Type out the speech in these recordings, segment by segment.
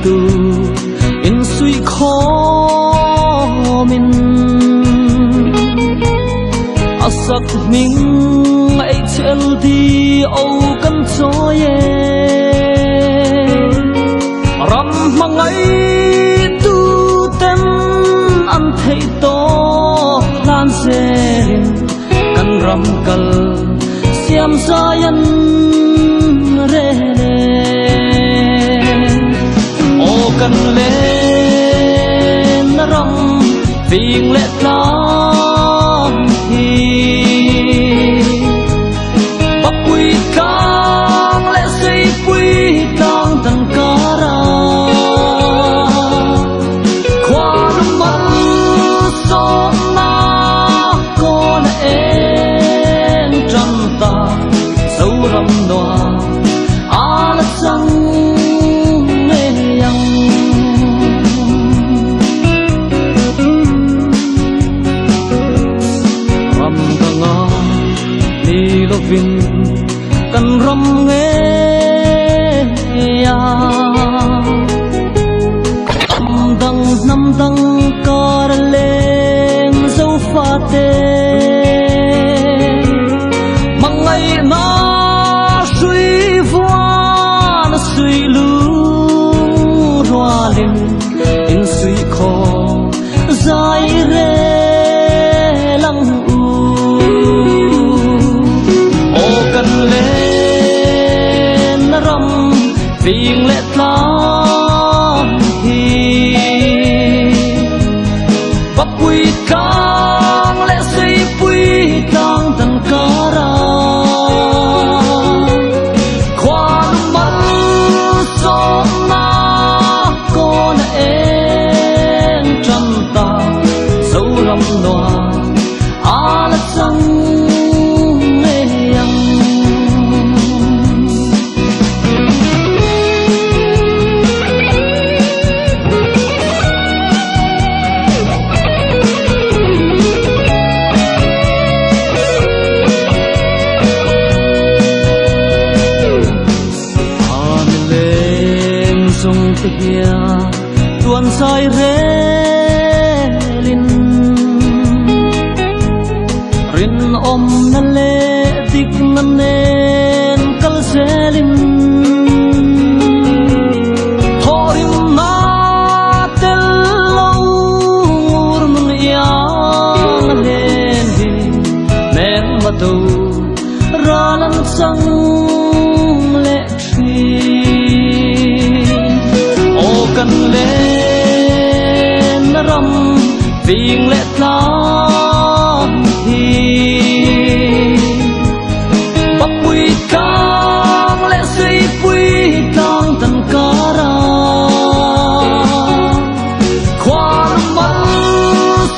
tu in suy khó mình sắc mình ấy chân đi âu cân cho ye ram mang ấy tu tem ăn thấy to lan xe căn ram cal xiêm sayan re ô căn lên ram phiền lệ la bắc quy cang lệ xây quy cang tần cara khoa mắt gió na con em trăng ta dấu rầm nòa ala sang mê yang ram ganga ni lovin kan ram nghe ya dang nam dang kar leng dấu pha te mang ngày na suy voan suy lu roa lên in suy khó dài re lăng cần lên ram phiền lệ la hi bắc quy cang lệ xây quy cang tần cara khoa mắt gió na con em trăng ta dấu rầm nòa ala sang sông tia tuôn sai rê linh rin om na lệ dik na nen kal se lim thorim na tel laur nun yang len hi men matu ralan sang lệ tri cần lên ram phiền lệ la hi bắc quy cang lệ xây quy cang tần cara khoa mắt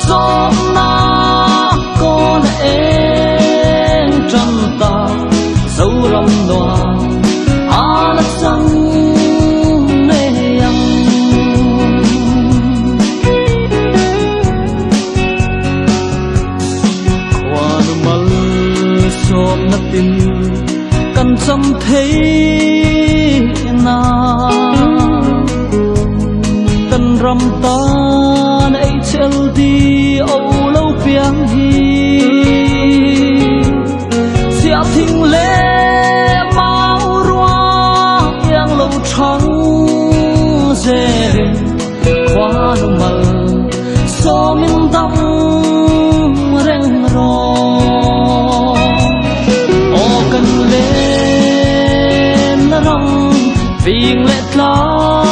gió na con em trăng ta dấu rầm nòa ala sang tin cần chăm thấy na cần ram ta này chel đi âu lâu piang hi xia thinh lệ mau roa yang lâu trắng dê khoa nụ mờ so min tâm reng ro cần lên ram phiền lệ la